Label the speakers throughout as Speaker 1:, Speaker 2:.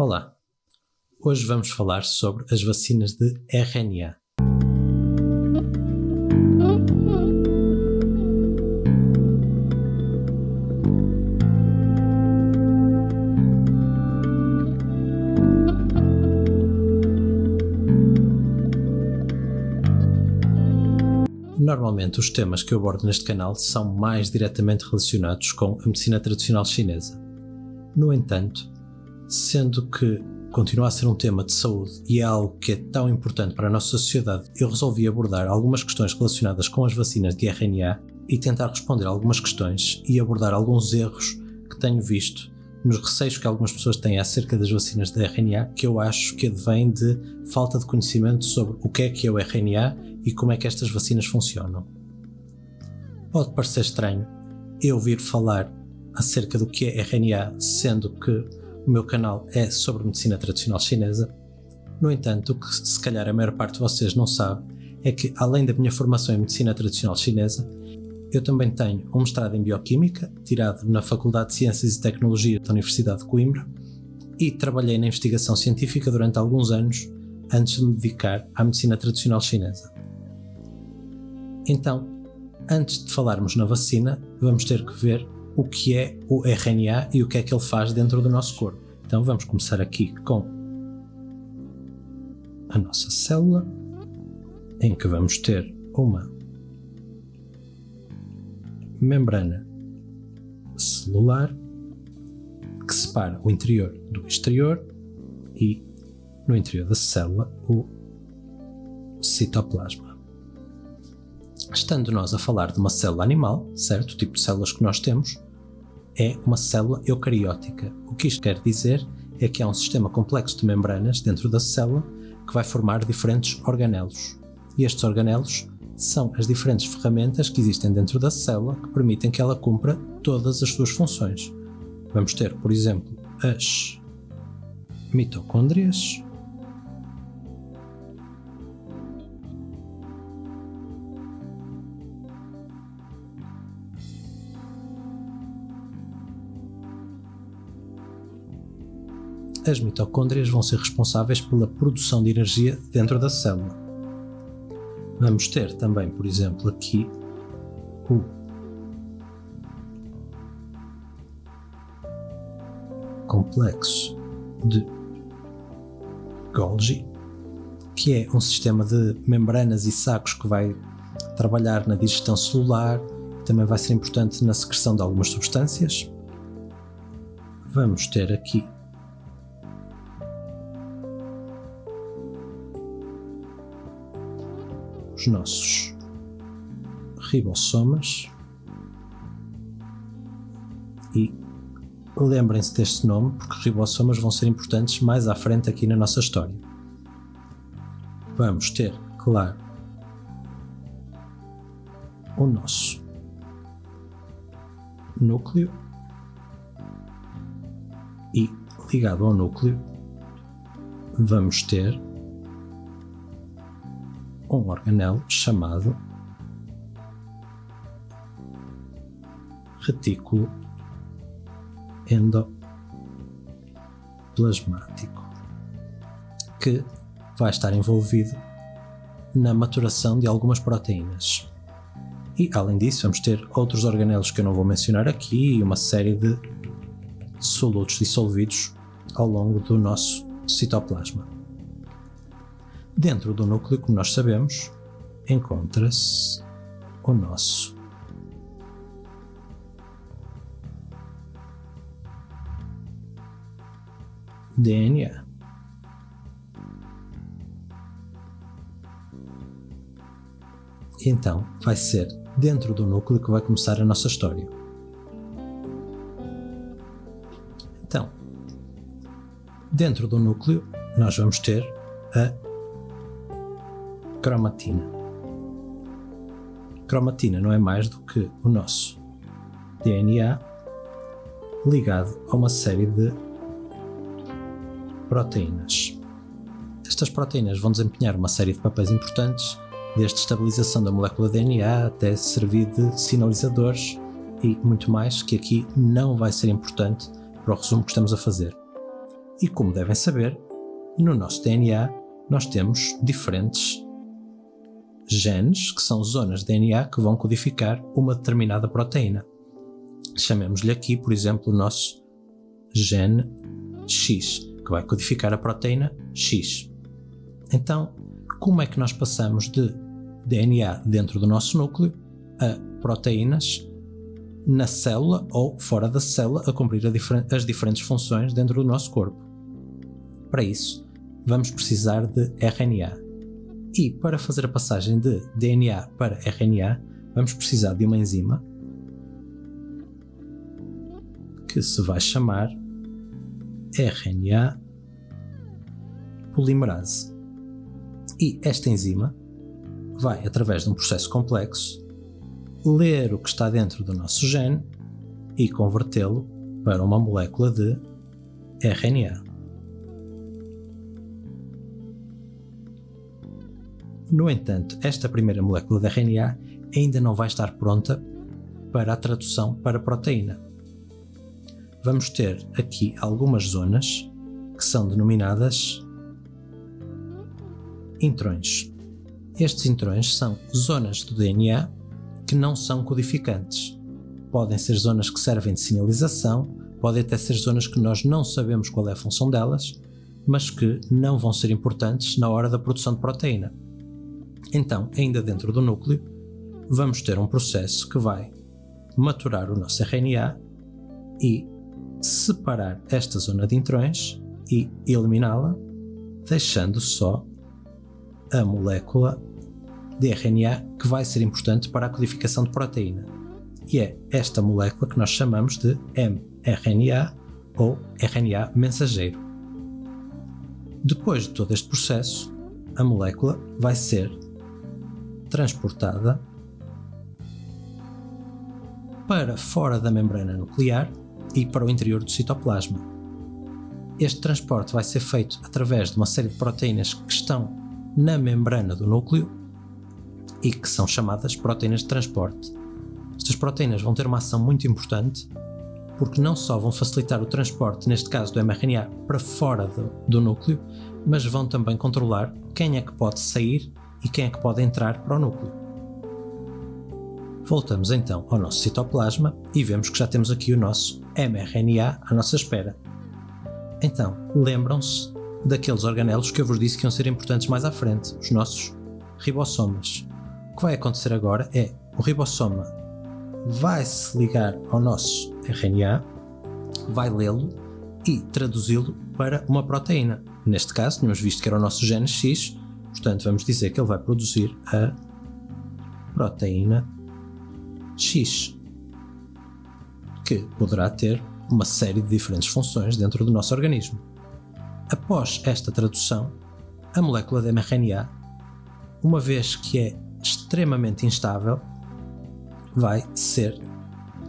Speaker 1: Olá, hoje vamos falar sobre as vacinas de RNA. Normalmente os temas que eu abordo neste canal são mais diretamente relacionados com a medicina tradicional chinesa. No entanto, sendo que continua a ser um tema de saúde e é algo que é tão importante para a nossa sociedade, eu resolvi abordar algumas questões relacionadas com as vacinas de RNA e tentar responder a algumas questões e abordar alguns erros que tenho visto nos receios que algumas pessoas têm acerca das vacinas de RNA, que eu acho que advém de falta de conhecimento sobre o que é o RNA e como é que estas vacinas funcionam. Pode parecer estranho eu ouvir falar acerca do que é RNA, sendo que o meu canal é sobre medicina tradicional chinesa. No entanto, o que se calhar a maior parte de vocês não sabe é que, além da minha formação em medicina tradicional chinesa, eu também tenho um mestrado em Bioquímica, tirado na Faculdade de Ciências e Tecnologia da Universidade de Coimbra, e trabalhei na investigação científica durante alguns anos antes de me dedicar à medicina tradicional chinesa. Então, antes de falarmos na vacina, vamos ter que ver o que é o RNA e o que é que ele faz dentro do nosso corpo. Então vamos começar aqui com a nossa célula, em que vamos ter uma membrana celular que separa o interior do exterior e no interior da célula o citoplasma. Estando nós a falar de uma célula animal, certo? O tipo de células que nós temos é uma célula eucariótica. O que isto quer dizer é que há um sistema complexo de membranas dentro da célula que vai formar diferentes organelos. E estes organelos são as diferentes ferramentas que existem dentro da célula que permitem que ela cumpra todas as suas funções. Vamos ter, por exemplo, as mitocôndrias, as mitocôndrias vão ser responsáveis pela produção de energia dentro da célula. Vamos ter também, por exemplo, aqui o complexo de Golgi, que é um sistema de membranas e sacos que vai trabalhar na digestão celular, também vai ser importante na secreção de algumas substâncias. Vamos ter aqui os nossos ribossomas e lembrem-se deste nome porque ribossomas vão ser importantes mais à frente aqui na nossa história. Vamos ter, claro, o nosso núcleo e ligado ao núcleo vamos ter um organelo chamado retículo endoplasmático, que vai estar envolvido na maturação de algumas proteínas. E além disso vamos ter outros organelos que eu não vou mencionar aqui e uma série de solutos dissolvidos ao longo do nosso citoplasma. Dentro do núcleo, como nós sabemos, encontra-se o nosso DNA. Então, vai ser dentro do núcleo que vai começar a nossa história. Então, dentro do núcleo, nós vamos ter a cromatina. Cromatina não é mais do que o nosso DNA ligado a uma série de proteínas. Estas proteínas vão desempenhar uma série de papéis importantes, desde estabilização da molécula DNA até servir de sinalizadores e muito mais, que aqui não vai ser importante para o resumo que estamos a fazer. E como devem saber, no nosso DNA nós temos diferentes genes, que são zonas de DNA que vão codificar uma determinada proteína. Chamemos-lhe aqui, por exemplo, o nosso gene X, que vai codificar a proteína X. Então, como é que nós passamos de DNA dentro do nosso núcleo a proteínas na célula ou fora da célula a cumprir as diferentes funções dentro do nosso corpo? Para isso, vamos precisar de RNA. E para fazer a passagem de DNA para RNA, vamos precisar de uma enzima que se vai chamar RNA polimerase. E esta enzima vai, através de um processo complexo, ler o que está dentro do nosso gene e convertê-lo para uma molécula de RNA. No entanto, esta primeira molécula de RNA ainda não vai estar pronta para a tradução para proteína. Vamos ter aqui algumas zonas que são denominadas intrões. Estes intrões são zonas do DNA que não são codificantes. Podem ser zonas que servem de sinalização, podem até ser zonas que nós não sabemos qual é a função delas, mas que não vão ser importantes na hora da produção de proteína. Então, ainda dentro do núcleo, vamos ter um processo que vai maturar o nosso RNA e separar esta zona de intrões e eliminá-la, deixando só a molécula de RNA que vai ser importante para a codificação de proteína. E é esta molécula que nós chamamos de mRNA ou RNA mensageiro. Depois de todo este processo, a molécula vai ser transportada para fora da membrana nuclear e para o interior do citoplasma. Este transporte vai ser feito através de uma série de proteínas que estão na membrana do núcleo e que são chamadas proteínas de transporte. Estas proteínas vão ter uma ação muito importante porque não só vão facilitar o transporte, neste caso do mRNA, para fora do núcleo, mas vão também controlar quem é que pode sair e quem é que pode entrar para o núcleo. Voltamos então ao nosso citoplasma e vemos que já temos aqui o nosso mRNA à nossa espera. Então, lembram-se daqueles organelos que eu vos disse que iam ser importantes mais à frente, os nossos ribossomas. O que vai acontecer agora é o ribossoma vai se ligar ao nosso RNA, vai lê-lo e traduzi-lo para uma proteína. Neste caso, tínhamos visto que era o nosso gene X, portanto vamos dizer que ele vai produzir a proteína X, que poderá ter uma série de diferentes funções dentro do nosso organismo. Após esta tradução, a molécula de mRNA, uma vez que é extremamente instável, vai ser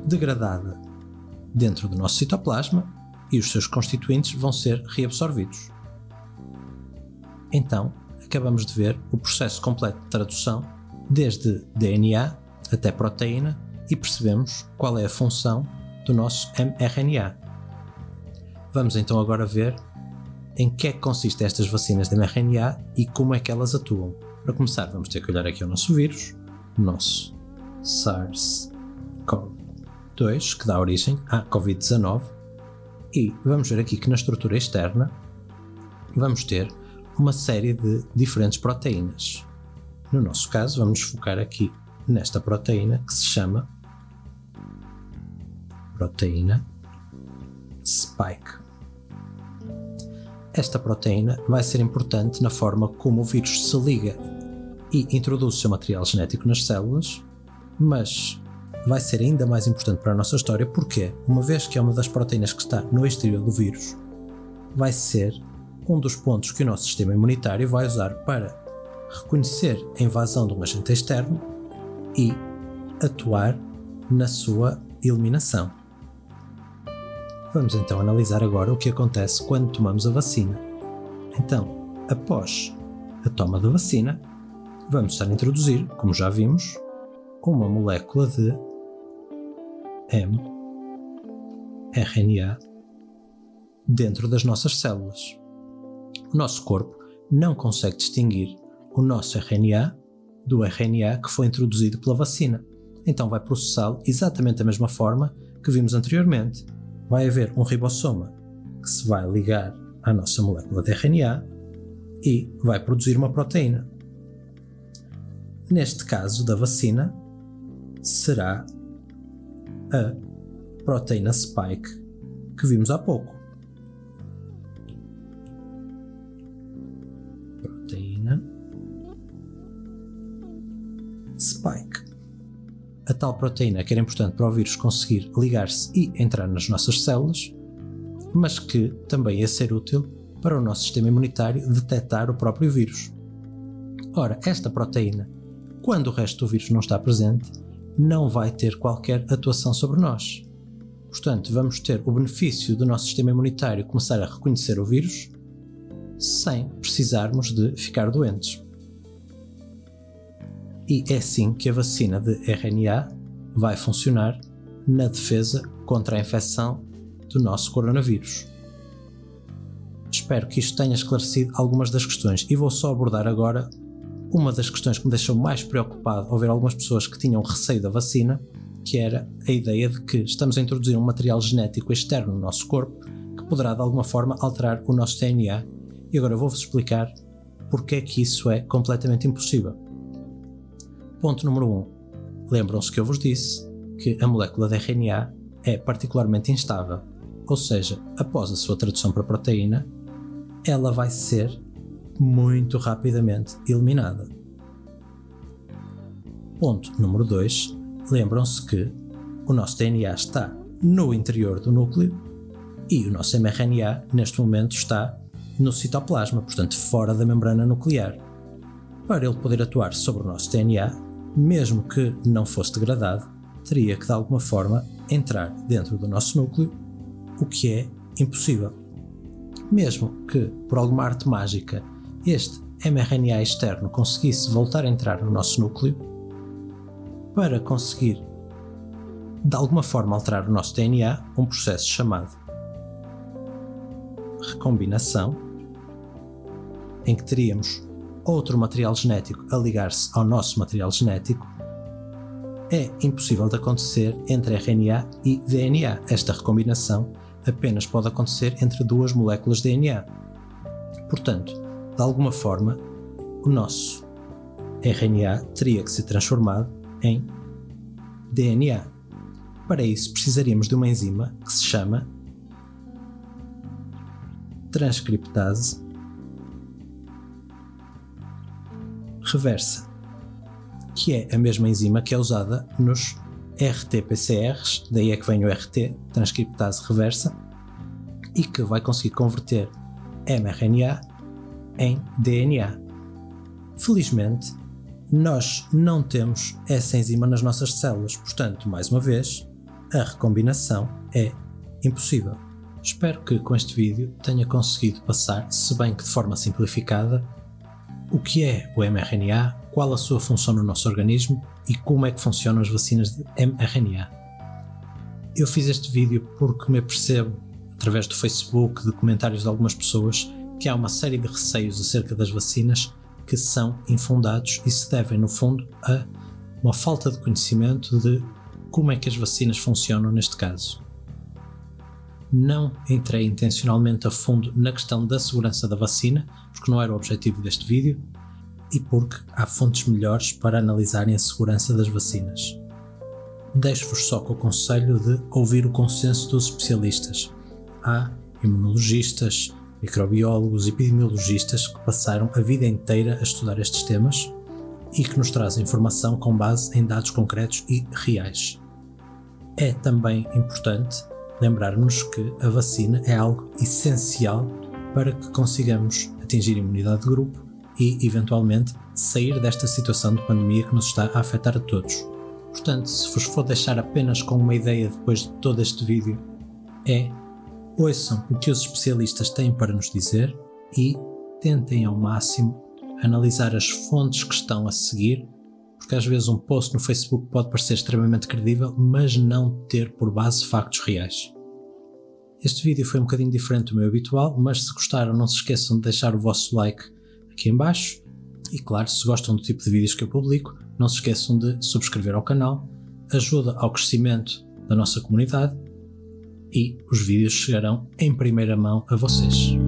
Speaker 1: degradada dentro do nosso citoplasma e os seus constituintes vão ser reabsorvidos. Então, acabamos de ver o processo completo de tradução, desde DNA até proteína, e percebemos qual é a função do nosso mRNA. Vamos então agora ver em que é que consistem estas vacinas de mRNA e como é que elas atuam. Para começar, vamos ter que olhar aqui ao nosso vírus, o nosso SARS-CoV-2, que dá origem à Covid-19, e vamos ver aqui que na estrutura externa vamos ter uma série de diferentes proteínas. No nosso caso, vamos focar aqui nesta proteína que se chama proteína Spike. Esta proteína vai ser importante na forma como o vírus se liga e introduz o seu material genético nas células, mas vai ser ainda mais importante para a nossa história porque, uma vez que é uma das proteínas que está no exterior do vírus, vai ser um dos pontos que o nosso sistema imunitário vai usar para reconhecer a invasão de um agente externo e atuar na sua eliminação. Vamos então analisar agora o que acontece quando tomamos a vacina. Então, após a toma da vacina, vamos estar a introduzir, como já vimos, uma molécula de mRNA dentro das nossas células. O nosso corpo não consegue distinguir o nosso RNA do RNA que foi introduzido pela vacina. Então vai processá-lo exatamente da mesma forma que vimos anteriormente. Vai haver um ribossoma que se vai ligar à nossa molécula de RNA e vai produzir uma proteína. Neste caso da vacina, será a proteína spike que vimos há pouco. Proteína spike. A tal proteína que era importante para o vírus conseguir ligar-se e entrar nas nossas células, mas que também ia ser útil para o nosso sistema imunitário detectar o próprio vírus. Ora, esta proteína, quando o resto do vírus não está presente, não vai ter qualquer atuação sobre nós. Portanto, vamos ter o benefício do nosso sistema imunitário começar a reconhecer o vírus sem precisarmos de ficar doentes. E é assim que a vacina de RNA vai funcionar na defesa contra a infecção do nosso coronavírus. Espero que isto tenha esclarecido algumas das questões e vou só abordar agora uma das questões que me deixou mais preocupado ao ver algumas pessoas que tinham receio da vacina, que era a ideia de que estamos a introduzir um material genético externo no nosso corpo que poderá de alguma forma alterar o nosso DNA, e agora eu vou-vos explicar porque é que isso é completamente impossível. Ponto número 1. Lembram-se que eu vos disse que a molécula de RNA é particularmente instável, ou seja, após a sua tradução para proteína, ela vai ser muito rapidamente eliminada. Ponto número 2. Lembram-se que o nosso DNA está no interior do núcleo e o nosso mRNA neste momento está no citoplasma, portanto fora da membrana nuclear. Para ele poder atuar sobre o nosso DNA, mesmo que não fosse degradado, teria que de alguma forma entrar dentro do nosso núcleo, o que é impossível. Mesmo que, por alguma arte mágica, este mRNA externo conseguisse voltar a entrar no nosso núcleo, para conseguir de alguma forma alterar o nosso DNA, um processo chamado recombinação, em que teríamos outro material genético a ligar-se ao nosso material genético, é impossível de acontecer entre RNA e DNA. Esta recombinação apenas pode acontecer entre duas moléculas de DNA. Portanto, de alguma forma, o nosso RNA teria que ser transformado em DNA. Para isso, precisaríamos de uma enzima que se chama transcriptase reversa, que é a mesma enzima que é usada nos RT-PCRs, daí é que vem o RT, transcriptase reversa, e que vai conseguir converter mRNA em DNA. Felizmente, nós não temos essa enzima nas nossas células, portanto, mais uma vez, a recombinação é impossível. Espero que com este vídeo tenha conseguido passar, se bem que de forma simplificada, o que é o mRNA, qual a sua função no nosso organismo e como é que funcionam as vacinas de mRNA. Eu fiz este vídeo porque me apercebo, através do Facebook, de comentários de algumas pessoas, que há uma série de receios acerca das vacinas que são infundados e se devem, no fundo, a uma falta de conhecimento de como é que as vacinas funcionam neste caso. Não entrei intencionalmente a fundo na questão da segurança da vacina, porque não era o objetivo deste vídeo, e porque há fontes melhores para analisarem a segurança das vacinas. Deixo-vos só com o conselho de ouvir o consenso dos especialistas. Há imunologistas, microbiólogos e epidemiologistas que passaram a vida inteira a estudar estes temas e que nos trazem informação com base em dados concretos e reais. É também importante lembrar-nos que a vacina é algo essencial para que consigamos atingir a imunidade de grupo e, eventualmente, sair desta situação de pandemia que nos está a afetar a todos. Portanto, se vos for deixar apenas com uma ideia depois de todo este vídeo, ouçam o que os especialistas têm para nos dizer e tentem ao máximo analisar as fontes que estão a seguir, porque às vezes um post no Facebook pode parecer extremamente credível, mas não ter por base factos reais. Este vídeo foi um bocadinho diferente do meu habitual, mas se gostaram não se esqueçam de deixar o vosso like aqui em baixo e claro, se gostam do tipo de vídeos que eu publico, não se esqueçam de subscrever ao canal, ajuda ao crescimento da nossa comunidade e os vídeos chegarão em primeira mão a vocês.